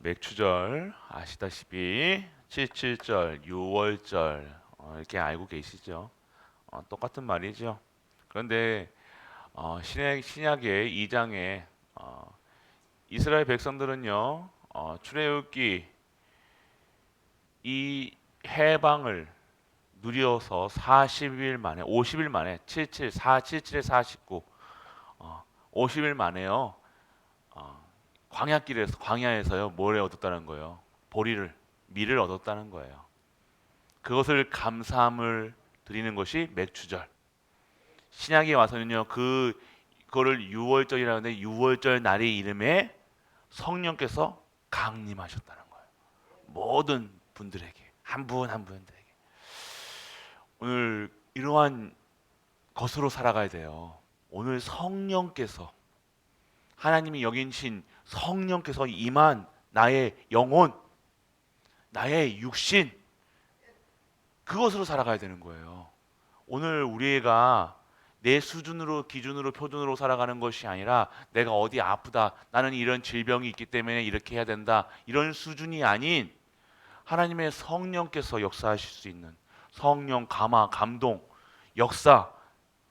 맥추절 아시다시피 77절, 6월절 이렇게 알고 계시죠? 똑같은 말이죠. 그런데 신약의 2장에 이스라엘 백성들은요 출애굽기 이 해방을 누려서 40일 만에 50일 만에 77에 49 50일 만에요 광야에서요 뭘 얻었다는 거예요? 보리를 밀을 얻었다는 거예요. 그것을 감사함을 드리는 것이 맥주절. 신약에 와서는요 그거를 유월절이라는데 유월절 날의 이름에 성령께서 강림하셨다는 거예요. 모든 분들에게 한 분 한 분들에게 오늘 이러한 것으로 살아가야 돼요. 오늘 성령께서 하나님이 여긴신 성령께서 임한 나의 영혼, 나의 육신 그것으로 살아가야 되는 거예요. 오늘 우리가 내 수준으로 기준으로 표준으로 살아가는 것이 아니라 내가 어디 아프다 나는 이런 질병이 있기 때문에 이렇게 해야 된다 이런 수준이 아닌 하나님의 성령께서 역사하실 수 있는 성령 감화 감동 역사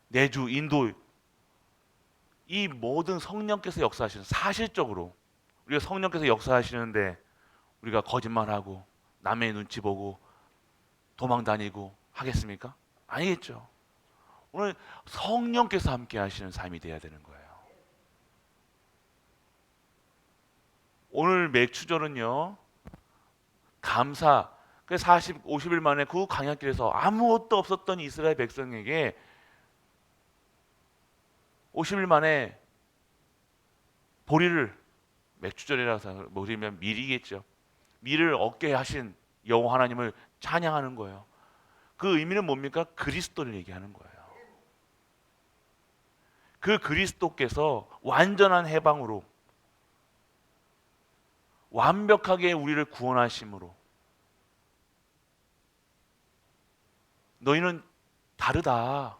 내주 인도 이 모든 성령께서 역사하시는 사실적으로 우리가 성령께서 역사하시는데 우리가 거짓말하고 남의 눈치 보고 도망 다니고 하겠습니까? 아니겠죠. 오늘 성령께서 함께 하시는 삶이 돼야 되는 거예요. 오늘 맥추절은요. 감사. 그 50일 만에 그 광야길에서 아무것도 없었던 이스라엘 백성에게 50일 만에 보리를 맥추절이라서 뭐리면 밀이겠죠. 밀을 얻게 하신 여호와 하나님을 찬양하는 거예요. 그 의미는 뭡니까? 그리스도를 얘기하는 거예요. 그 그리스도께서 완전한 해방으로 완벽하게 우리를 구원하심으로 너희는 다르다.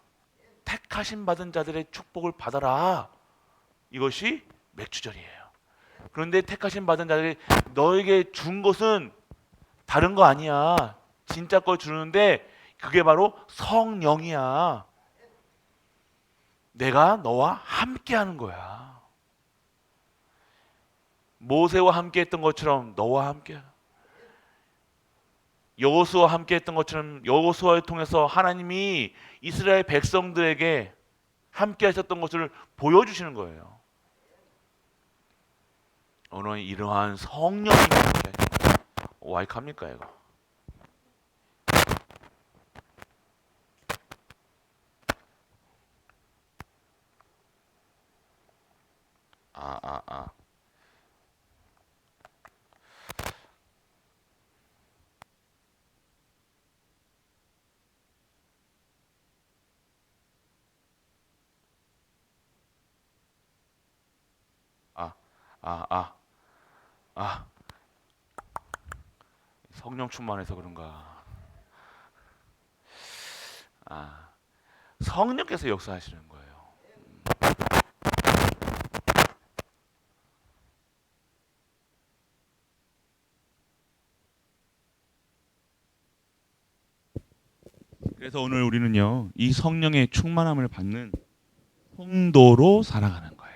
택하심 받은 자들의 축복을 받아라. 이것이 맥주절이에요. 그런데 택하심 받은 자들이 너에게 준 것은 다른 거 아니야. 진짜 걸 주는데 그게 바로 성령이야. 내가 너와 함께 하는 거야. 모세와 함께 했던 것처럼 너와 함께 여호수아와 함께 했던 것처럼 여호수아를 통해서 하나님이 이스라엘 백성들에게 함께 하셨던 것을 보여주시는 거예요. 오늘 이러한 성령이 함께 와이카입니까 이거? 아, 아, 아. 아, 아, 아, 아. 성령 충만해서 그런가? 아, 성령께서 역사하시는 거예요. 그래서 오늘 우리는요, 이 성령의 충만함을 받는 성도로 살아가는 거예요.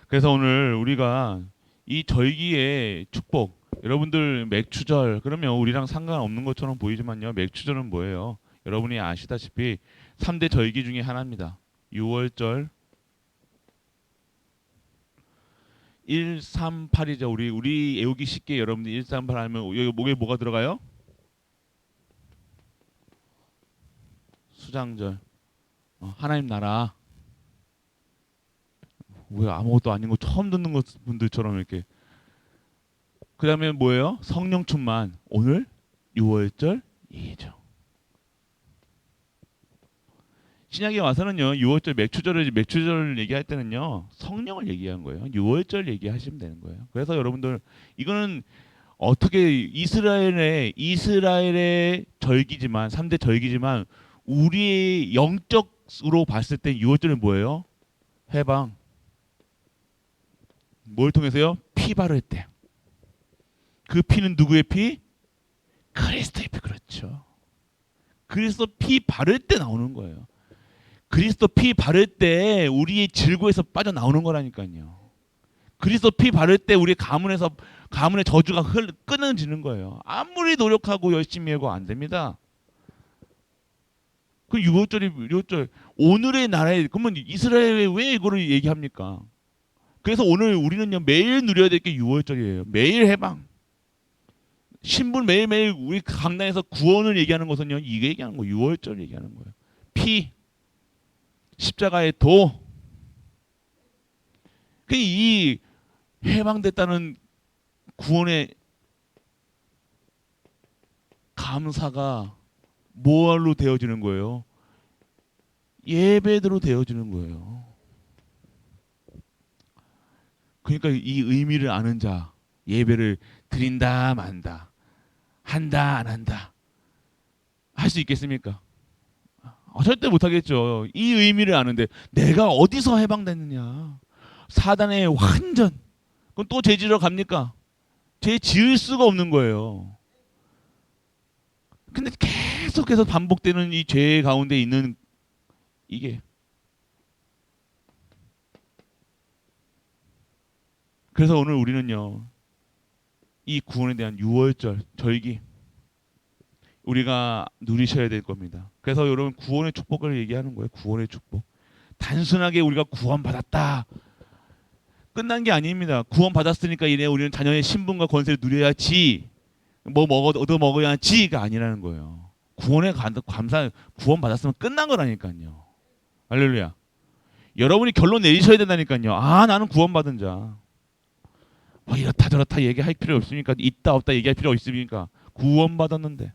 그래서 오늘 우리가 이 절기의 축복, 여러분들 맥추절 그러면 우리랑 상관없는 것처럼 보이지만요, 맥추절은 뭐예요? 여러분이 아시다시피 3대 절기 중에 하나입니다. 6월절 138이죠. 우리 외우기 쉽게 여러분들 138 하면 여기 목에 뭐가 들어가요? 수장절. 하나님 나라. 왜 아무것도 아닌 거 처음 듣는 것 분들처럼 이렇게. 그다음에 뭐예요? 성령 충만. 오늘 6월절 이죠. 신약에 와서는요. 6월절 맥추절을 얘기할 때는요. 성령을 얘기한 거예요. 6월절 얘기하시면 되는 거예요. 그래서 여러분들 이거는 어떻게 이스라엘의 절기지만 3대 절기지만 우리의 영적으로 봤을 때 6월절은 뭐예요? 해방. 뭘 통해서요? 피 바를 때. 그 피는 누구의 피? 그리스도의 피. 그렇죠. 그리스도 피 바를 때 나오는 거예요. 그리스도 피 바를 때 우리의 질고에서 빠져나오는 거라니까요. 그리스도 피 바를 때 우리 가문의 저주가 끊어지는 거예요. 아무리 노력하고 열심히 하고 안 됩니다. 그 6월절 오늘의 나라에 그러면 이스라엘에 왜 이거를 얘기합니까? 그래서 오늘 우리는요 매일 누려야 될 게 6월절이에요. 매일 해방. 신분 매일매일 우리 강단에서 구원을 얘기하는 것은요 이게 얘기하는 거예요. 6월절 얘기하는 거예요. 피 십자가의 도. 이 해방됐다는 구원의 감사가 뭐로 되어지는 거예요? 예배대로 되어지는 거예요. 그러니까 이 의미를 아는 자 예배를 드린다 만다 한다 안 한다 할 수 있겠습니까? 절대 못하겠죠. 이 의미를 아는데 내가 어디서 해방됐느냐? 사단의 완전. 그럼 또 죄 지으러 갑니까? 죄 지을 수가 없는 거예요. 근데 계속해서 반복되는 이 죄 가운데 있는 이게 그래서 오늘 우리는요 이 구원에 대한 6월절 절기 우리가 누리셔야 될 겁니다. 그래서 여러분 구원의 축복을 얘기하는 거예요. 구원의 축복. 단순하게 우리가 구원받았다 끝난 게 아닙니다. 구원받았으니까 이내 우리는 자녀의 신분과 권세를 누려야지 얻어 먹어야지가 아니라는 거예요. 감사 구원받았으면 끝난 거라니까요. 할렐루야. 여러분이 결론 내리셔야 된다니까요. 나는 구원받은 자. 이렇다 저렇다 얘기할 필요 없습니까? 있다 없다 얘기할 필요 없습니까? 구원받았는데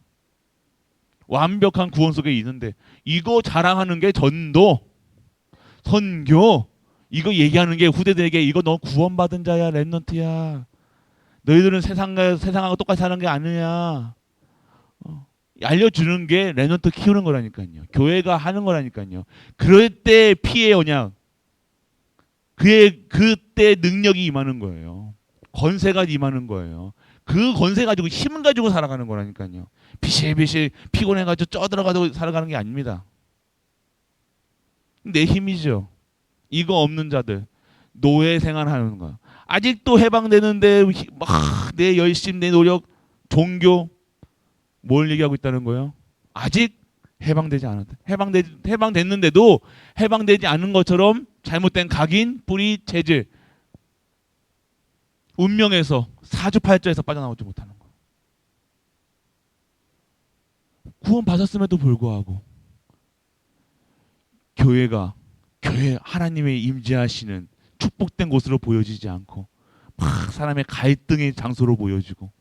완벽한 구원 속에 있는데 이거 자랑하는 게 전도 선교 이거 얘기하는 게 후대들에게 이거 너 구원받은 자야 렘넌트야 너희들은 세상하고 똑같이 사는 게 아니야 알려주는 게 렘넌트 키우는 거라니까요. 교회가 하는 거라니까요. 그럴 때 피의 언약 그때 능력이 임하는 거예요. 권세가 임하는 거예요. 그 권세 가지고 힘 가지고 살아가는 거라니까요. 비실비실 피곤해가지고 쪄들어가지고 살아가는 게 아닙니다. 내 힘이죠. 이거 없는 자들 노예 생활하는 거. 아직도 해방되는데 막 내 열심 내 노력 종교 뭘 얘기하고 있다는 거예요? 아직 해방되지 않았다. 해방됐는데도 해방되지 않은 것처럼 잘못된 각인, 뿌리, 체질 운명에서 사주팔자에서 빠져나오지 못하는 거. 구원 받았음에도 불구하고 교회 하나님의 임재하시는 축복된 곳으로 보여지지 않고 막 사람의 갈등의 장소로 보여지고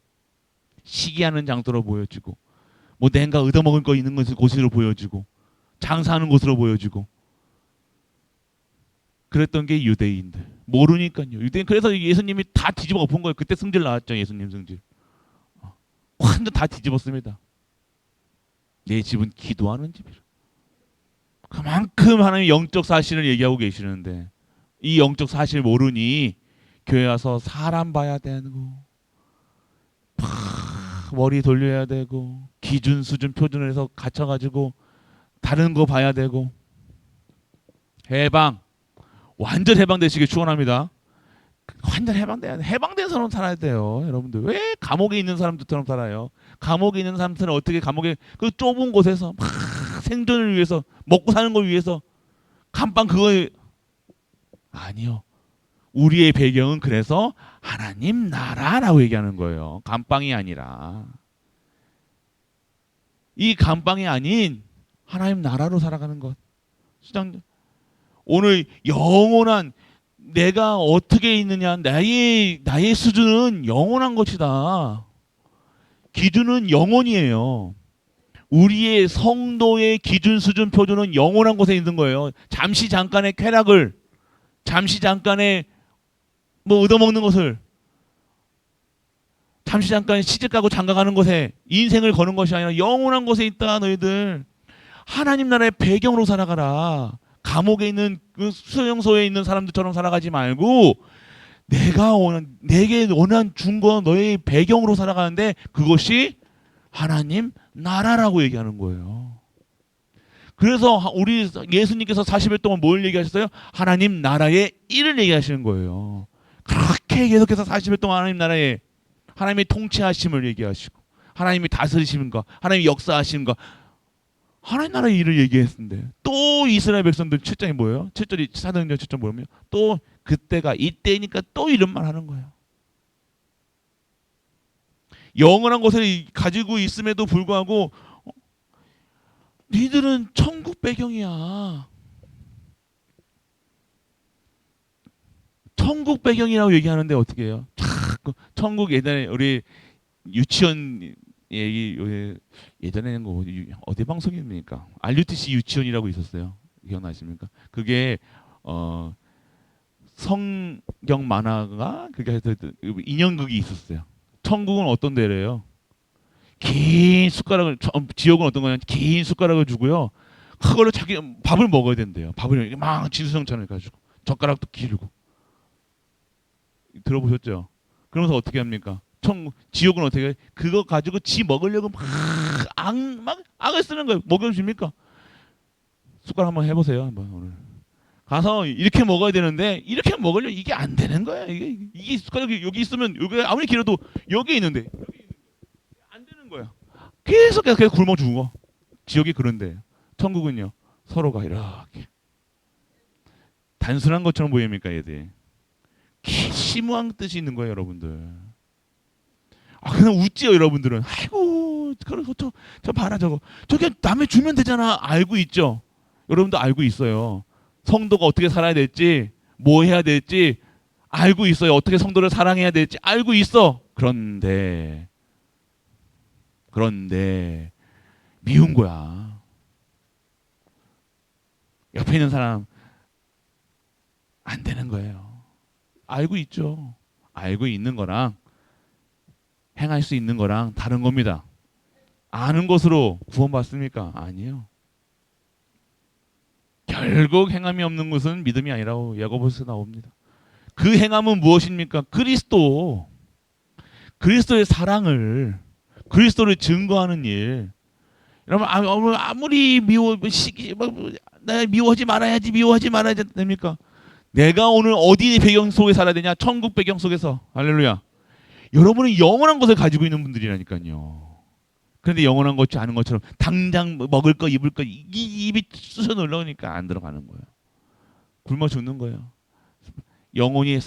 시기하는 장소로 보여지고 nen가 얻어먹을 거 있는 곳으로 보여지고 장사하는 곳으로 보여지고 그랬던 게 유대인들 모르니까요. 유대인 그래서 예수님이 다 뒤집어 엎은 거예요. 그때 승질 나왔죠. 예수님 승질 완전 다 뒤집었습니다. 내 집은 기도하는 집이라. 그만큼 하나님의 영적 사실을 얘기하고 계시는데 이 영적 사실 모르니 교회 와서 사람 봐야 되고 머리 돌려야 되고 기준 수준 표준을 해서 갇혀가지고 다른 거 봐야 되고 완전 해방되시길 축원합니다. 완전 해방돼야 돼. 해방된 사람 살아야 돼요. 여러분들 왜 감옥에 있는 사람들처럼 살아요? 감옥에 있는 사람들은 어떻게 감옥에 그 좁은 곳에서 막 생존을 위해서 먹고 사는 걸 위해서 감방 그거 아니요. 우리의 배경은 그래서 하나님 나라라고 얘기하는 거예요. 감방이 아니라 이 감방이 아닌 하나님 나라로 살아가는 것. 오늘 영원한 내가 어떻게 있느냐 나의 수준은 영원한 것이다. 기준은 영원이에요. 우리의 성도의 기준 수준 표준은 영원한 곳에 있는 거예요. 잠시 잠깐의 쾌락을 잠시 잠깐의 얻어먹는 것을 잠시 잠깐 시집가고 장가가는 것에 인생을 거는 것이 아니라 영원한 곳에 있다. 너희들 하나님 나라의 배경으로 살아가라. 감옥에 있는 그 수용소에 있는 사람들처럼 살아가지 말고 내게 원한 준 거 너의 배경으로 살아가는데 그것이 하나님 나라라고 얘기하는 거예요. 그래서 우리 예수님께서 40일 동안 뭘 얘기하셨어요? 하나님 나라의 일을 얘기하시는 거예요. 그렇게 계속해서 40일 동안 하나님 나라의 하나님의 통치하심을 얘기하시고 하나님이 다스리시는 거, 하나님이 역사하시는 거, 하나님 나라의 일을 얘기했는데 또 이스라엘 백성들 7장이 뭐예요? 7절이 사도행전 7장 뭐냐면 또 그때가 이때니까 또 이런 말 하는 거예요. 영원한 것을 가지고 있음에도 불구하고 니들은 천국 배경이야. 천국 배경이라고 얘기하는데 어떻게 해요? 자꾸 천국 예전에 우리 유치원 얘기 예전에는 거 어디 방송입니까? RUTC 유치원이라고 있었어요. 기억나십니까? 그게 성경 만화가 그게 해서 인형극이 있었어요. 천국은 어떤 데래요? 긴 숟가락을 지옥은 어떤 거냐? 긴 숟가락을 주고요. 그걸로 자기 밥을 먹어야 된대요. 밥을 이렇게 막 지수성찬을 가지고 젓가락도 길고 들어보셨죠? 그러면서 어떻게 합니까? 지옥은 어떻게 해? 그거 가지고 지 먹으려고 막 악을 쓰는 거예요. 먹여줍니까? 숟가락 한번 해보세요. 한번 오늘 가서 이렇게 먹어야 되는데 이렇게 먹으려면 이게 안 되는 거야. 이게 숟가락이 여기 있으면 여기 아무리 길어도 여기 있는데 안 되는 거야. 계속 굶어 죽어. 지옥이 그런데 천국은요 서로가 이렇게 단순한 것처럼 보입니까 얘들? 심오한 뜻이 있는 거예요 여러분들. 그냥 웃지요 여러분들은. 아이고 저 봐라 저거 저게 남의 주면 되잖아. 알고 있죠. 여러분도 알고 있어요. 성도가 어떻게 살아야 될지 뭐 해야 될지 알고 있어요. 어떻게 성도를 사랑해야 될지 알고 있어. 그런데 미운 거야. 옆에 있는 사람 안 되는 거예요. 알고 있죠. 알고 있는 거랑 행할 수 있는 거랑 다른 겁니다. 아는 것으로 구원받습니까? 아니에요. 결국 행함이 없는 것은 믿음이 아니라고 야고보서에 나옵니다. 그 행함은 무엇입니까? 그리스도의 사랑을 그리스도를 증거하는 일. 여러분 아무리 나 미워하지 말아야지 됩니까? 내가 오늘 어디 배경 속에 살아야 되냐? 천국 배경 속에서. 할렐루야. 여러분은 영원한 것을 가지고 있는 분들이라니까요. 그런데 영원한 것이 아는 것처럼 당장 먹을 거 입을 거 입이 쑤셔 놀라우니까 안 들어가는 거예요. 굶어 죽는 거예요. 영혼이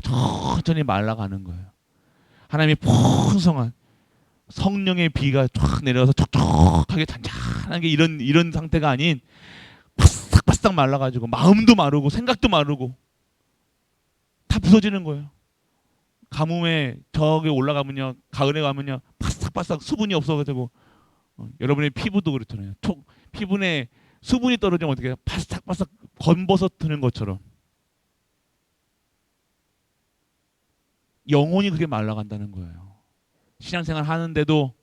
천천히 말라가는 거예요. 하나님의 풍성한 성령의 비가 쫙 내려서 촉촉하게 잔잔하게 이런 상태가 아닌 바싹바싹 말라가지고 마음도 마르고 생각도 마르고 다 부서지는 거예요. 가뭄에 저기 올라가면요 가을에 가면요 바싹바싹 수분이 없어가지고 여러분의 피부도 그렇잖아요. 피부에 수분이 떨어지면 어떻게 해요? 바싹바싹 건버섯 트는 것처럼 영혼이 그렇게 말라간다는 거예요. 신앙생활 하는데도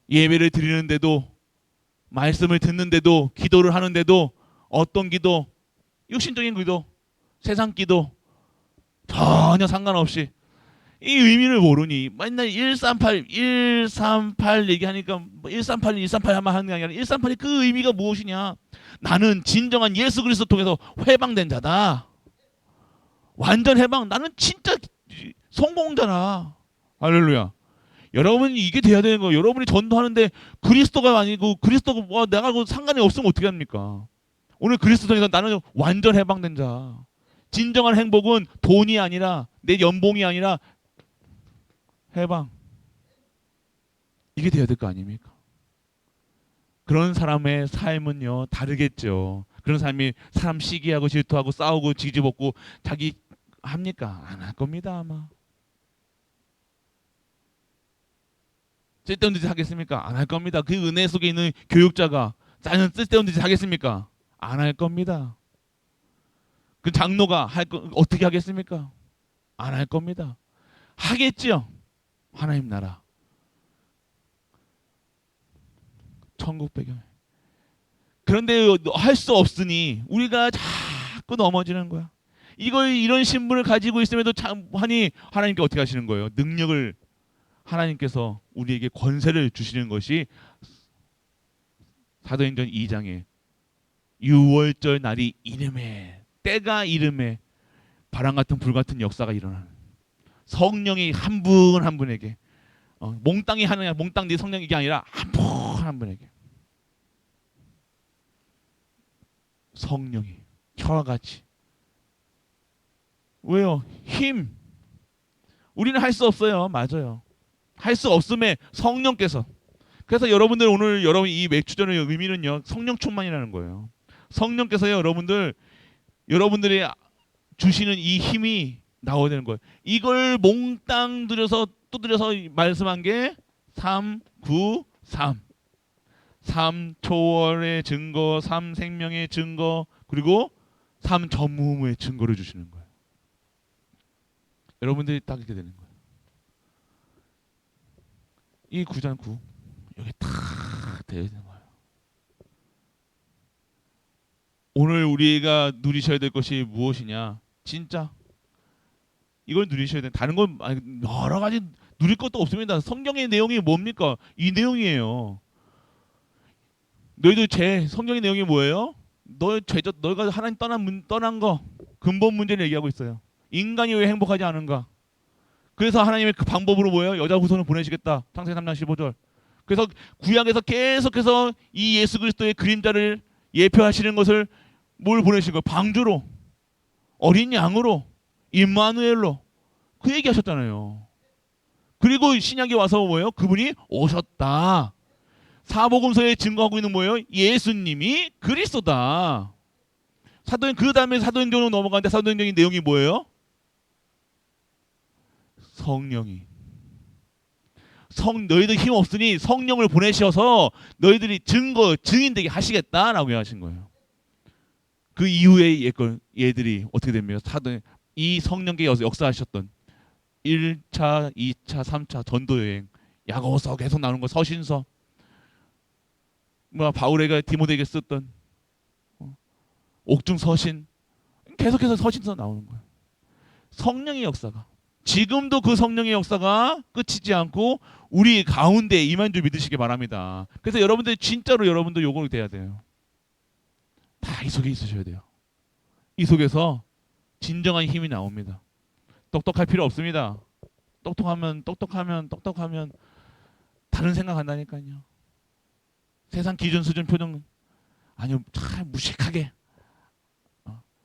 예배를 드리는데도 말씀을 듣는데도 기도를 하는데도 어떤 기도 육신적인 기도 세상 기도 전혀 상관없이 이 의미를 모르니 맨날 138 얘기하니까 138 하는 게 아니라 138이 그 의미가 무엇이냐? 나는 진정한 예수 그리스도 통해서 회방된 자다. 완전 해방. 나는 진짜 성공자라. 할렐루야. 여러분 이게 돼야 되는 거예요. 여러분이 전도하는데 그리스도가 아니고 그리스도가 내가 상관이 없으면 어떻게 합니까? 오늘 그리스도 통해서 나는 완전 해방된 자. 진정한 행복은 돈이 아니라 내 연봉이 아니라 해방. 이게 돼야 될 거 아닙니까? 그런 사람의 삶은요 다르겠죠. 그런 사람이 사람 시기하고 질투하고 싸우고 지지볶고 자기 합니까? 안 할 겁니다 아마. 쓸데없는 짓 하겠습니까? 안 할 겁니다. 그 은혜 속에 있는 교육자가 나는 쓸데없는 짓 하겠습니까? 안 할 겁니다. 그 장로가 어떻게 하겠습니까? 안 할 겁니다. 하겠죠. 하나님 나라. 천국 배경. 그런데 할 수 없으니 우리가 자꾸 넘어지는 거야. 이걸 이런 신분을 가지고 있음에도 참하니 하나님께 어떻게 하시는 거예요? 능력을 하나님께서 우리에게 권세를 주시는 것이 사도행전 2장에 유월절 날이 이름에 때가 이름에 바람 같은 불 같은 역사가 일어나는 성령이 한 분 한 분에게 몽땅이 하느냐 몽땅 네 성령 이게 아니라 한 분 한 분에게 성령이 혀와 같이 왜요? 힘 우리는 할 수 없어요. 맞아요. 할 수 없음에 성령께서 그래서 여러분들 오늘 여러분 이 맥주전의 의미는요 성령 충만이라는 거예요. 성령께서요 여러분들이 주시는 이 힘이 나와야 되는 거예요. 이걸 몽땅 들여서 또 들여서 말씀한 게 3, 9, 3. 3 초월의 증거, 3 생명의 증거, 그리고 3 전무후무의 증거를 주시는 거예요. 여러분들이 딱 이렇게 되는 거예요. 이 9장 9 여기 다 되어야 되는 거예요. 오늘 우리가 누리셔야 될 것이 무엇이냐? 진짜 이걸 누리셔야 돼. 다른 건 여러 가지 누릴 것도 없습니다. 성경의 내용이 뭡니까? 이 내용이에요. 너희들 성경의 내용이 뭐예요? 너희가 하나님 떠난 거 근본 문제를 얘기하고 있어요. 인간이 왜 행복하지 않은가? 그래서 하나님의 그 방법으로 뭐예요? 여자 후손을 보내시겠다. 창세기 3장 15절. 그래서 구약에서 계속해서 이 예수 그리스도의 그림자를 예표하시는 것을 뭘 보내신 거예요? 방주로, 어린 양으로, 임마누엘로 그 얘기하셨잖아요. 그리고 신약에 와서 뭐예요? 그분이 오셨다. 사복음서에 증거하고 있는 뭐예요? 예수님이 그리스도다. 그 다음에 사도행전으로 넘어가는데 사도행전의 내용이 뭐예요? 성령이 너희들 힘 없으니 성령을 보내셔서 너희들이 증인 되게 하시겠다라고 하신 거예요. 그 이후에 얘들이 어떻게 됩니까? 이 성령께 역사하셨던 1차, 2차, 3차 전도 여행, 야고보서 계속 나오는 거, 서신서, 바울에게 디모데에게 썼던 옥중 서신, 계속해서 서신서 나오는 거예요. 성령의 역사가 지금도 그 성령의 역사가 끝이지 않고 우리 가운데 임한 줄 믿으시기 바랍니다. 그래서 여러분들 진짜로 여러분들 요걸 돼야 돼요. 다 이 속에 있으셔야 돼요. 이 속에서 진정한 힘이 나옵니다. 똑똑할 필요 없습니다. 똑똑하면 다른 생각한다니까요. 세상 기준 수준 표정 아니요 참 무식하게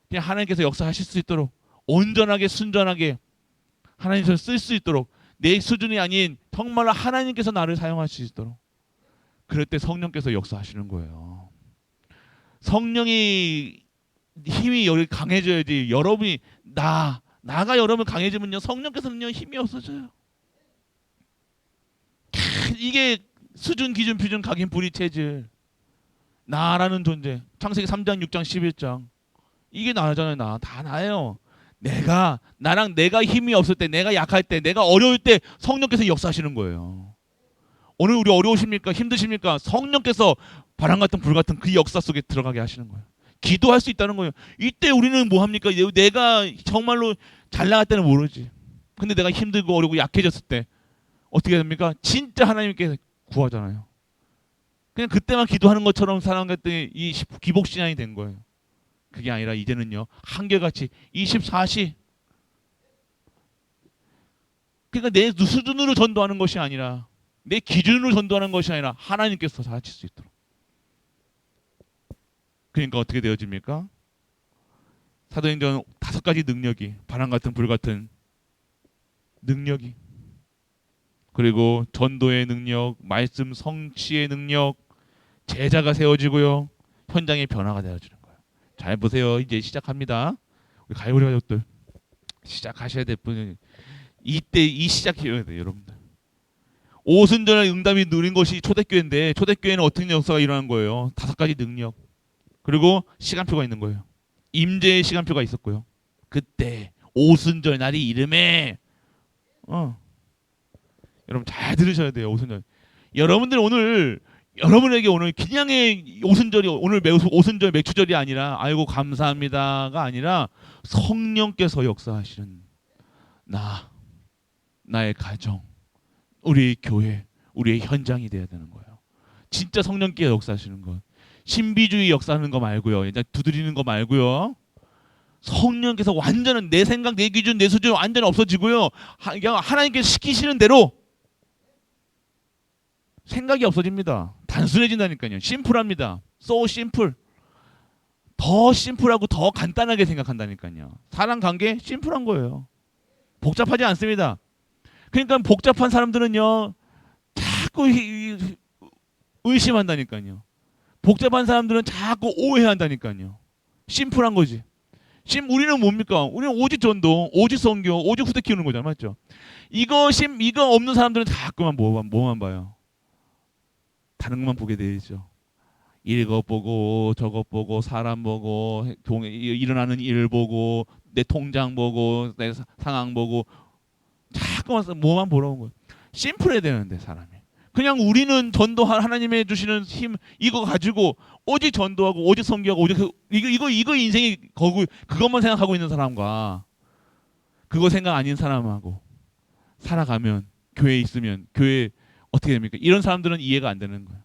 그냥 하나님께서 역사하실 수 있도록 온전하게 순전하게 하나님께서 쓸 수 있도록 내 수준이 아닌 정말로 하나님께서 나를 사용할 수 있도록 그럴 때 성령께서 역사하시는 거예요. 성령이 힘이 여기 강해져야지 여러분이 나가 여러분 강해지면요 성령께서는요 힘이 없어져요. 이게 수준 기준 표준 각인 불이 체질 나라는 존재 창세기 3장 6장 11장 이게 나잖아요. 다 나예요. 내가 힘이 없을 때 내가 약할 때 내가 어려울 때 성령께서 역사하시는 거예요. 오늘 우리 어려우십니까? 힘드십니까? 성령께서 바람 같은 불 같은 그 역사 속에 들어가게 하시는 거예요. 기도할 수 있다는 거예요. 이때 우리는 뭐 합니까? 내가 정말로 잘 나갈 때는 모르지. 근데 내가 힘들고 어렵고 약해졌을 때 어떻게 됩니까? 진짜 하나님께 구하잖아요. 그냥 그때만 기도하는 것처럼 살아갔더니 이 기복신앙이 된 거예요. 그게 아니라 이제는요 한결같이 24시 그러니까 내 수준으로 전도하는 것이 아니라 내 기준으로 전도하는 것이 아니라 하나님께서 하실 수 있도록 그러니까 어떻게 되어집니까? 사도행전 5가지 능력이 바람 같은 불 같은 능력이 그리고 전도의 능력 말씀 성취의 능력 제자가 세워지고요 현장의 변화가 되어지는 거예요. 잘 보세요. 이제 시작합니다. 우리 가요리 가족들 시작하셔야 될 분은 이때 이 시작해야 돼요. 여러분들 오순절날 응답이 누린 것이 초대교회인데 초대교회는 어떤 역사가 일어난 거예요? 5가지 능력 그리고 시간표가 있는 거예요. 임재의 시간표가 있었고요. 그때 오순절 날이 이름에 여러분 잘 들으셔야 돼요. 오순절 여러분들 오늘 여러분에게 오늘 그냥의 오순절이 오늘 오순절 맥주절이 아니라 아이고 감사합니다가 아니라 성령께서 역사하시는 나의 가정, 우리의 교회, 우리의 현장이 돼야 되는 거예요. 진짜 성령께서 역사하시는 것. 신비주의 역사하는 거 말고요. 이제 두드리는 거 말고요. 성령께서 완전한 내 생각, 내 기준, 내 수준 완전 없어지고요. 그냥 하나님께서 시키시는 대로 생각이 없어집니다. 단순해진다니까요. 심플합니다. So simple. 더 심플하고 더 간단하게 생각한다니까요. 사람 관계 심플한 거예요. 복잡하지 않습니다. 그러니까 복잡한 사람들은요. 자꾸 의심한다니까요. 복잡한 사람들은 자꾸 오해한다니까요. 심플한 거지. 우리는 뭡니까? 우리는 오직 전도, 오직 선교, 오직 후대 키우는 거잖아, 맞죠? 이거 없는 사람들은 자꾸만 뭐만 봐요. 다른 것만 보게 되죠. 이것 보고 저것 보고 사람 보고 일어나는 일 보고 내 통장 보고 내 상황 보고 자꾸만 뭐만 보러 온 거예요. 심플해야 되는데 사람이. 그냥 우리는 전도할 하나님의 주시는 힘 이거 가지고 오직 전도하고 오직 선교하고 오직 이거 인생이 그것만 생각하고 있는 사람과 그거 생각 아닌 사람하고 살아가면 교회에 있으면 교회 어떻게 됩니까? 이런 사람들은 이해가 안 되는 거예요.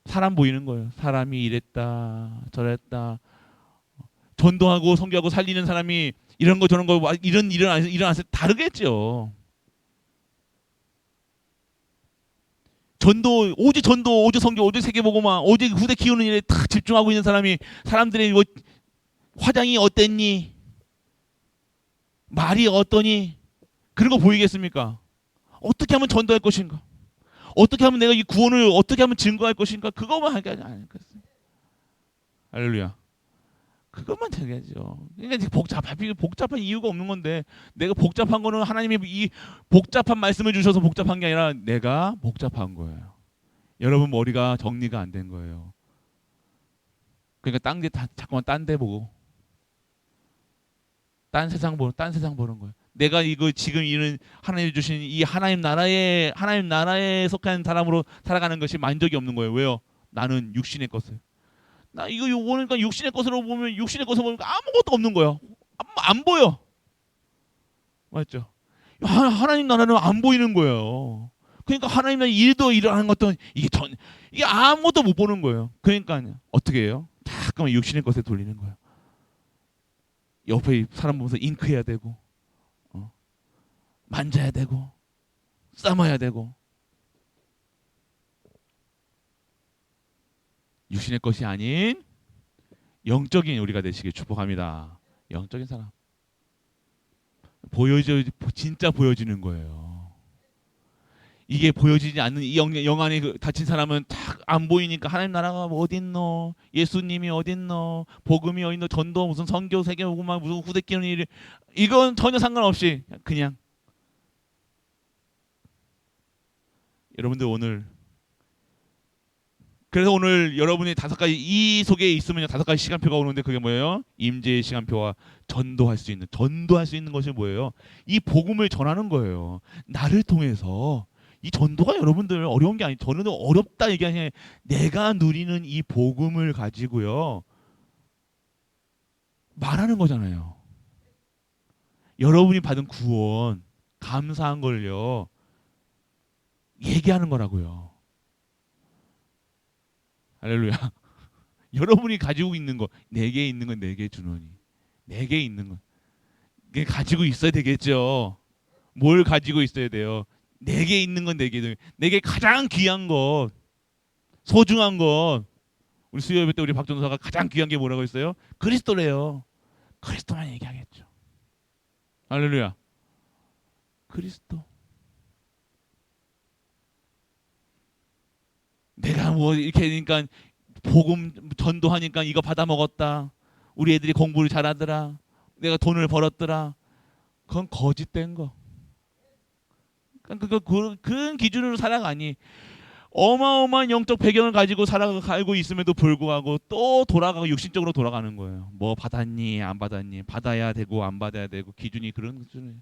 사람 보이는 거예요. 사람이 이랬다 저랬다. 전도하고 선교하고 살리는 사람이 이런 거 저런 거 이런 일은 안 다르겠죠. 오직 선교, 오직 세계보고만, 오직 후대 키우는 일에 탁 집중하고 있는 사람들의 화장이 어땠니? 말이 어떠니? 그런 거 보이겠습니까? 어떻게 하면 전도할 것인가? 어떻게 하면 내가 이 구원을 어떻게 하면 증거할 것인가? 그것만 하게 아니겠습니까? 할렐루야. 그것만 되겠죠. 그러니까 복잡한 이유가 없는 건데 내가 복잡한 거는 하나님이 이 복잡한 말씀을 주셔서 복잡한 게 아니라 내가 복잡한 거예요. 여러분 머리가 정리가 안 된 거예요. 그러니까 자꾸만 딴 데 보고 딴 세상 보는 거예요. 내가 이거 지금 이런 하나님 주신 이 하나님 나라에 속한 사람으로 살아가는 것이 만족이 없는 거예요. 왜요? 나는 육신의 것을 나 이거 보니까 육신의 것으로 보면 아무것도 없는 거야. 안 보여. 맞죠? 하나님 나라는 안 보이는 거예요. 그러니까 하나님 나라 일도 일어나는 것도 이게 아무것도 못 보는 거예요. 그러니까 어떻게 해요? 잠깐만 육신의 것에 돌리는 거예요. 옆에 사람 보면서 잉크해야 되고, 만져야 되고, 싸마야 되고. 육신의 것이 아닌 영적인 우리가 되시길 축복합니다. 영적인 사람 진짜 보여지는 거예요. 이게 보여지지 않는 이 영 안에 닫힌 사람은 딱 안 보이니까 하나님 나라가 뭐 어딨노? 예수님이 어딨노? 복음이 어딨노? 전도 무슨 선교 세계 오고만 무슨 후대 끼는 일 이건 전혀 상관없이 그냥 여러분들 그래서 오늘 여러분이 5가지 이 속에 있으면 5가지 시간표가 오는데 그게 뭐예요? 임재의 시간표와 전도할 수 있는 것이 뭐예요? 이 복음을 전하는 거예요. 나를 통해서 이 전도가 여러분들 어려운 게 아니 저는 어렵다 얘기하는 게 내가 누리는 이 복음을 가지고요 말하는 거잖아요. 여러분이 받은 구원 감사한 걸요 얘기하는 거라고요. 할렐루야. 여러분이 가지고 있는 거 내게 있는 건 내게 주노니 내게 있는 건 가지고 있어야 되겠죠. 뭘 가지고 있어야 돼요? 내게 있는 건 내게 가장 귀한 것 소중한 것 우리 수요예배 때 우리 박전사가 가장 귀한 게 뭐라고 했어요? 그리스도래요. 그리스도만 얘기하겠죠. 할렐루야. 그리스도. 내가 뭐 이렇게 하니까 복음 전도하니까 이거 받아 먹었다. 우리 애들이 공부를 잘하더라. 내가 돈을 벌었더라. 그건 거짓된 거. 그러니까 그런 기준으로 살아가니 어마어마한 영적 배경을 가지고 살아가고 있음에도 불구하고 또 돌아가고 육신적으로 돌아가는 거예요. 뭐 받았니 안 받았니 받아야 되고 안 받아야 되고 기준이 그런 기준이에요.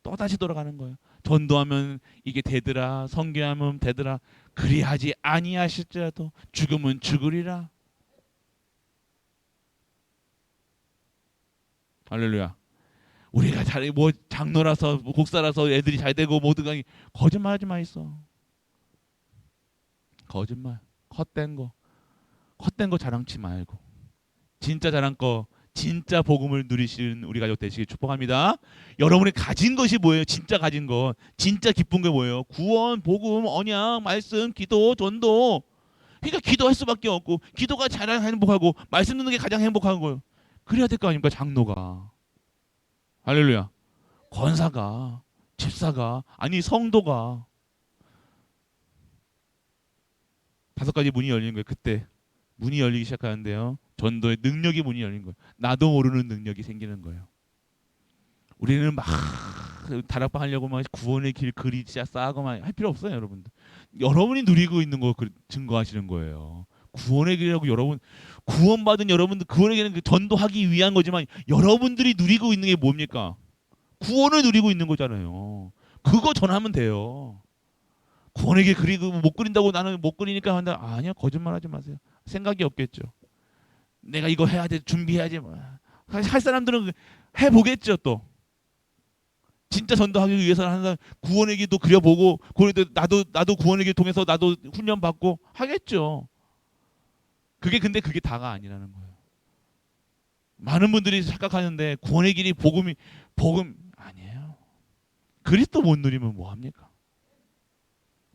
또다시 돌아가는 거예요. 전도하면 이게 되더라. 선교하면 되더라. 그리하지 아니하실지라도 죽으면 죽으리라. 할렐루야. 우리가 잘 뭐 장로라서 뭐 목사라서 애들이 잘 되고 모두가 거짓말하지 마 있어. 거짓말. 헛된 거 자랑치 말고 진짜 자랑 거 진짜 복음을 누리시는 우리 가족 되시길 축복합니다. 여러분이 가진 것이 뭐예요? 진짜 가진 것. 진짜 기쁜 게 뭐예요? 구원, 복음, 언약, 말씀, 기도, 전도. 그러니까 기도할 수밖에 없고 기도가 가장 행복하고 말씀 듣는 게 가장 행복한 거예요. 그래야 될 거 아닙니까? 장로가. 할렐루야. 권사가, 집사가, 아니 성도가. 5가지 문이 열리는 거예요. 그때 문이 열리기 시작하는데요. 전도의 능력이 문이 열린 거예요. 나도 모르는 능력이 생기는 거예요. 우리는 막 다락방 하려고 막 구원의 길 그리자 쌓아고만 할 필요 없어요, 여러분들. 여러분이 누리고 있는 거 증거하시는 거예요. 구원의 길이라고 여러분 구원받은 여러분들 구원의 길은 전도하기 위한 거지만 여러분들이 누리고 있는 게 뭡니까? 구원을 누리고 있는 거잖아요. 그거 전하면 돼요. 구원의 길 그리고 못 그린다고 나는 못 그리니까 한다. 아니야, 거짓말하지 마세요. 생각이 없겠죠. 내가 이거 해야 돼, 준비해야지. 할 사람들은 해 보겠죠 또. 진짜 전도하기 위해서 하는 사람 구원의 길도 그려보고 나도 구원의 길 통해서 나도 훈련 받고 하겠죠. 근데 그게 다가 아니라는 거예요. 많은 분들이 착각하는데 구원의 길이 복음 아니에요. 그리스도 못 누리면 뭐 합니까?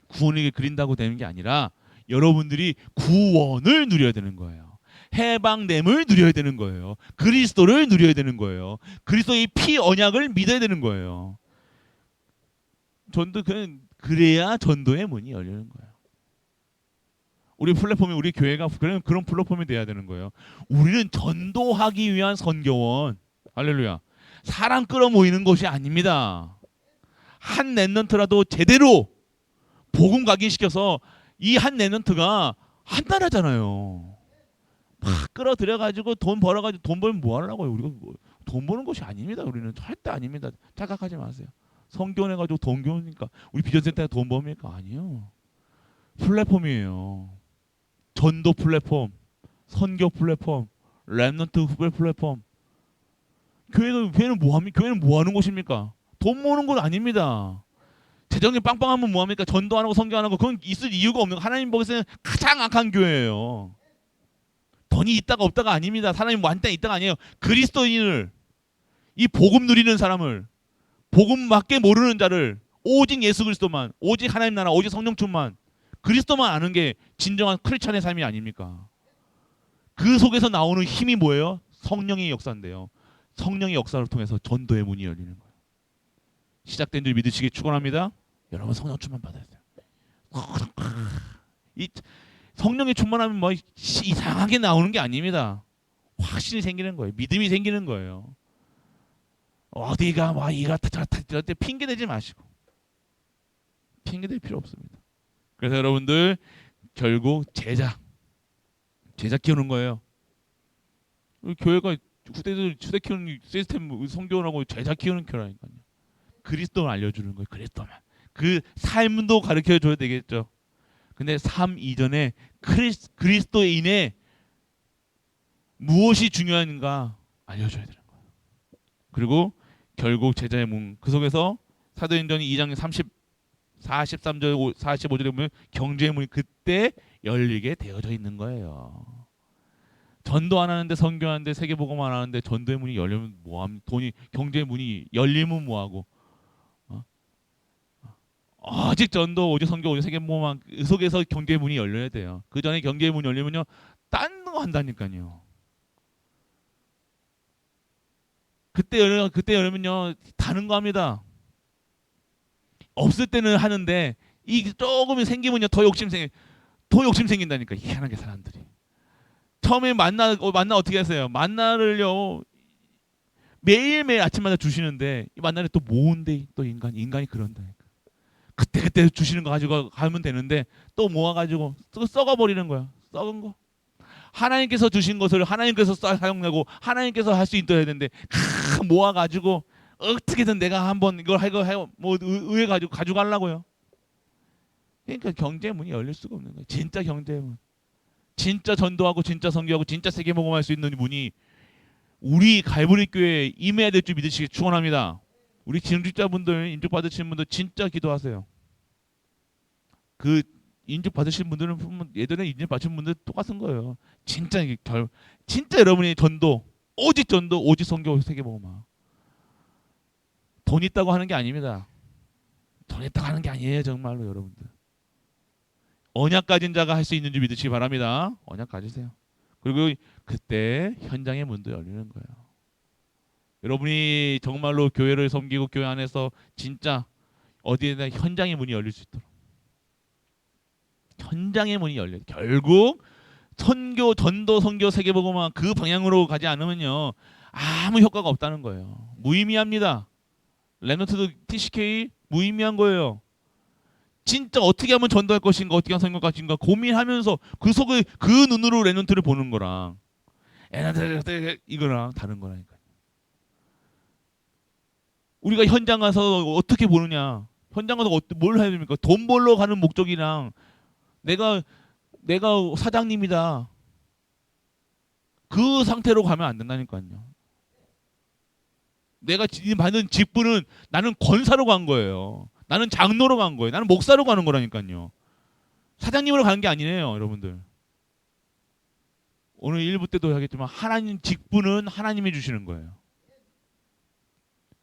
구원의 길 그린다고 되는 게 아니라 여러분들이 구원을 누려야 되는 거예요. 해방됨을 누려야 되는 거예요. 그리스도를 누려야 되는 거예요. 그리스도의 피 언약을 믿어야 되는 거예요. 그래야 전도의 문이 열리는 거예요. 우리 플랫폼이 우리 교회가 그런 플랫폼이 돼야 되는 거예요. 우리는 전도하기 위한 선교원. 할렐루야. 사람 끌어모이는 것이 아닙니다. 한 랩런트라도 제대로 복음 각인시켜서 이 한 랩런트가 한 나라잖아요. 막 끌어들여가지고 돈 벌어가지고 돈 벌면 뭐 하려고요? 우리가 돈 버는 것이 아닙니다. 우리는 절대 아닙니다. 착각하지 마세요. 성교원해가지고 돈 교니까 우리 비전센터에 돈 버니까 아니요. 플랫폼이에요. 전도 플랫폼, 선교 플랫폼, 랩런트 후배 플랫폼. 교회는 뭐 합니까? 교회는 뭐 하는 곳입니까? 돈 모으는 건 아닙니다. 재정이 빵빵하면 뭐 합니까? 전도 안 하고 선교 안 하고 그건 있을 이유가 없는 거. 하나님 보기에는 가장 악한 교회예요. 돈이 있다가 없다가 아닙니다. 사람이 뭐 한때 있다가 아니에요. 그리스도인을 이 복음 누리는 사람을 복음밖에 모르는 자를 오직 예수 그리스도만 오직 하나님 나라 오직 성령 충만 그리스도만 아는 게 진정한 크리스찬의 삶이 아닙니까? 그 속에서 나오는 힘이 뭐예요? 성령의 역사인데요. 성령의 역사를 통해서 전도의 문이 열리는 거예요. 시작된 줄 믿으시기 축원합니다. 여러분 성령 충만 받아야 돼요. 이 성령의 충만하면 뭐 이상하게 나오는 게 아닙니다. 확신이 생기는 거예요. 믿음이 생기는 거예요. 어디가 와 이가 저럴 때 핑계 대지 마시고 핑계 댈 필요 없습니다. 그래서 여러분들 결국 제자 키우는 거예요. 교회가 후대 키우는 시스템 성교원하고 제자 키우는 교회라니까요. 그리스도를 알려주는 거예요. 그리스도만 그 삶도 가르쳐 줘야 되겠죠. 근데 삶 이전에 그리스도인의 무엇이 중요한가 알려줘야 되는 거예요. 그리고 결국 제자의 문 그 속에서 사도행전 2장 43절 45절에 보면 경주의 문이 그때 열리게 되어져 있는 거예요. 전도 안 하는데 선교하는데 세계복음 안 하는데 전도의 문이 열리면 뭐함? 돈이 경주의 문이 열리면 뭐하고? 오직 전도, 오직 선교, 오직 세계복음만 그 속에서 경주의 문이 열려야 돼요. 그 전에 경주의 문이 열리면요, 딴 거 한다니까요. 그때 열면요 다른 거 합니다. 없을 때는 하는데 이 조금이 생기면요 더 욕심 생긴다니까. 희한하게 사람들이 처음에 만나 어떻게 하세요? 만나를요 매일매일 아침마다 주시는데 이 만나를 또 모은데 또 인간이 그런다니까. 그때 주시는 거 가지고 가면 되는데 또 모아가지고 썩어버리는 거야. 썩은 거. 하나님께서 주신 것을 하나님께서 사용하고 하나님께서 할 수 있어야 되는데 모아가지고 어떻게든 내가 한번 이걸 뭐 의회 가져가려고요. 그러니까 경제의 문이 열릴 수가 없는 거예요. 진짜 경제의 문. 진짜 전도하고 진짜 선교하고 진짜 세계 복음할 수 있는 문이 우리 갈보리 교회에 임해야 될 줄 믿으시기 축원합니다. 우리 진직자분들, 인juk 받으시는 분들 진짜 기도하세요. 그 인juk 받으신 분들은 예전에 인juk 받으신 분들 똑같은 거예요. 진짜 진짜 여러분이 전도, 오직 선교, 세계 복음화. 돈 있다고 하는 게 아닙니다. 돈 있다고 하는 게 아니에요, 정말로 여러분들. 언약 가진 자가 할 수 있는 줄 믿으시기 바랍니다. 언약 가지세요. 그리고 그때 현장의 문도 열리는 거예요. 여러분이 정말로 교회를 섬기고 교회 안에서 진짜 어디에나 현장의 문이 열릴 수 있도록. 현장의 문이 열려요. 결국 선교, 전도, 선교, 세계복음화 그 방향으로 가지 않으면요 아무 효과가 없다는 거예요. 무의미합니다. 렘넌트도 TCK 무의미한 거예요. 진짜 어떻게 하면 전도할 것인가, 어떻게 하면 선교할 것인가 고민하면서 그 속에 그 눈으로 렘넌트를 보는 거랑 이거랑 다른 거라니까. 우리가 현장 가서 어떻게 보느냐? 현장 가서 뭘 해야 됩니까? 돈 벌러 가는 목적이랑 내가 사장님이다. 그 상태로 가면 안 된다니까요. 내가 받는 직분은 나는 권사로 간 거예요. 나는 장로로 간 거예요. 나는 목사로 가는 거라니까요. 사장님으로 가는 게 아니네요, 여러분들. 오늘 1부 때도 하겠지만 하나님 직분은 하나님이 주시는 거예요.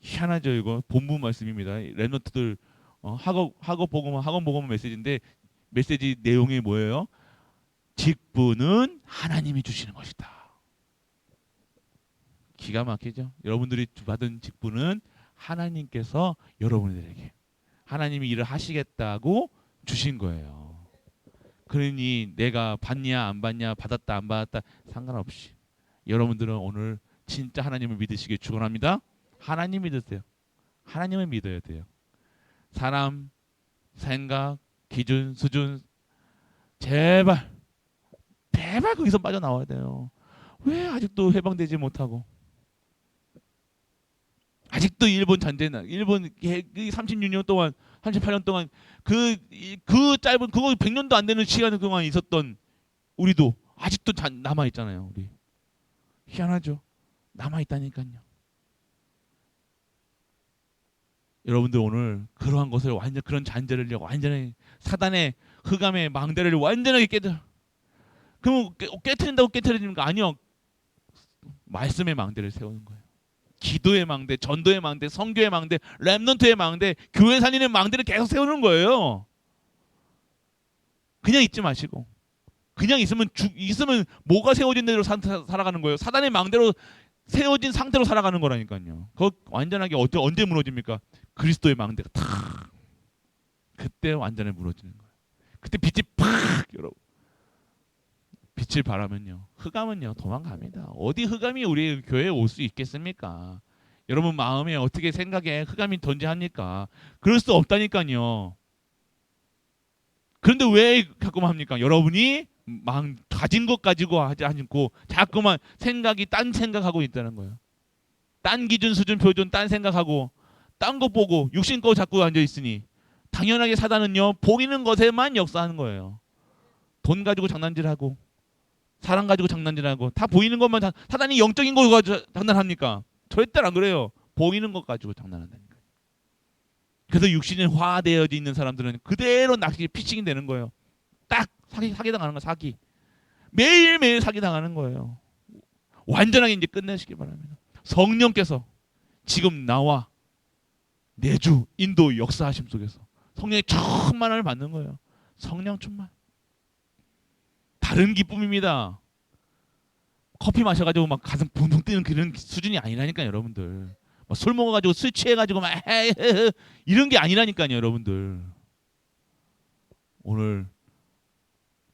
희한하죠, 이거 본문 말씀입니다. 렘넌트들 학업 복음 메시지인데 메시지 내용이 뭐예요? 직분은 하나님이 주시는 것이다. 기가 막히죠. 여러분들이 받은 직분은 하나님께서 여러분들에게 하나님이 일을 하시겠다고 주신 거예요. 그러니 내가 받냐 안 받냐 받았다 안 받았다 상관없이 여러분들은 오늘 진짜 하나님을 믿으시길 축원합니다. 하나님 믿으세요. 하나님을 믿어야 돼요. 사람 생각 기준 수준 제발 거기서 빠져나와야 돼요. 왜 아직도 해방되지 못하고 아직도 일본 잔재나 일본 36년 동안 38년 동안 그 짧은 그거 100년도 안 되는 시간 동안 있었던 우리도 아직도 남아 있잖아요. 우리 희한하죠. 남아 있다니까요. 여러분들 오늘 그러한 것을 완전 그런 잔재를 완전히 사단의 흑암의 망대를 완전하게 그럼 깨트린다고 깨트리는 거 아니요. 말씀의 망대를 세우는 거예요. 기도의 망대, 전도의 망대, 선교의 망대, 렘넌트의 망대, 교회 살리는 망대를 계속 세우는 거예요. 그냥 있지 마시고 그냥 있으면 뭐가 세워진 대로 살아가는 거예요. 사단의 망대로 세워진 상태로 살아가는 거라니까요. 그거 완전하게 언제 무너집니까? 그리스도의 망대가 탁 그때 완전히 무너지는 거예요. 그때 빛이 팍 여러분 빛을 발하면요 흑암은요 도망갑니다. 어디 흑암이 우리 교회에 올 수 있겠습니까? 여러분 마음에 어떻게 생각에 흑암이 존재합니까? 그럴 수 없다니까요. 그런데 왜 자꾸만 합니까? 여러분이 가진 것 가지고 하지 않고 자꾸만 딴 생각하고 있다는 거예요. 딴 기준 수준 표준 딴 생각하고 딴 거 보고 육신 거 자꾸 앉아 있으니 당연하게 사단은요 보이는 것에만 역사하는 거예요. 돈 가지고 장난질하고 사람 가지고 장난질하고 다 보이는 것만 사단이 영적인 거 가지고 장난합니까? 절대 안 그래요. 보이는 것 가지고 장난한다니까. 그래서 육신이 화되어져 있는 사람들은 그대로 낚시 피칭이 되는 거예요. 딱 사기 당하는 거 사기. 매일매일 사기 당하는 거예요. 완전하게 이제 끝내시기 바랍니다. 성령께서 지금 나와 내주 인도 역사하심 속에서 성령의 충만함을 받는 거예요. 성령 충만. 다른 기쁨입니다. 커피 마셔가지고 막 가슴 붕붕 뛰는 그런 수준이 아니라니까요, 여러분들. 술 먹어가지고 술 취해가지고 막 이런 게 아니라니까요, 여러분들. 오늘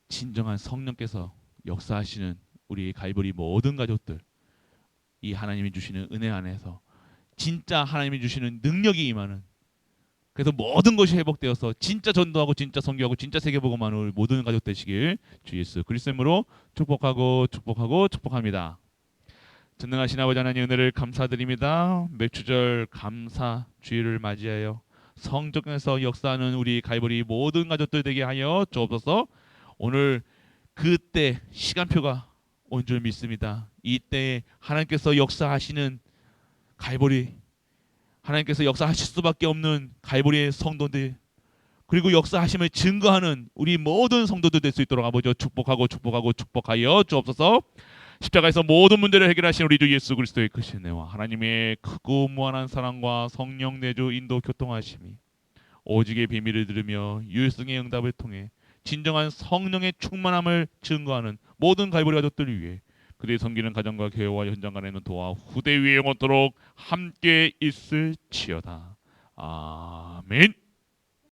진정한 성령께서 역사하시는 우리 갈보리 모든 가족들, 이 하나님이 주시는 은혜 안에서 진짜 하나님이 주시는 능력이 임하는. 그래서 모든 것이 회복되어서 진짜 전도하고 진짜 선교하고 진짜 세계복음하는 모든 가족 되시길 주 예수 그리스도로 축복합니다. 전능하신 아버지 하나님 은혜를 감사드립니다. 맥주절 감사 주일을 맞이하여 성적에서 역사하는 우리 갈보리 모든 가족들 되게 하여 주옵소서. 오늘 그때 시간표가 온 줄 믿습니다. 이때 하나님께서 역사하시는 갈보리, 하나님께서 역사하실 수밖에 없는 갈보리의 성도들, 그리고 역사하심을 증거하는 우리 모든 성도들 될 수 있도록 아버지 축복하고 축복하고 축복하여 주옵소서. 십자가에서 모든 문제를 해결하신 우리 주 예수 그리스도의 크신 은혜와 하나님의 크고 무한한 사랑과 성령 내주 인도 교통하심이 오직의 비밀을 들으며 유일성의 응답을 통해 진정한 성령의 충만함을 증거하는 모든 갈보리 가족들을 위해 그들이 섬기는 가정과 교회와 현장 간에는 도와 후대 위에 영원토록 함께 있을지어다. 아멘.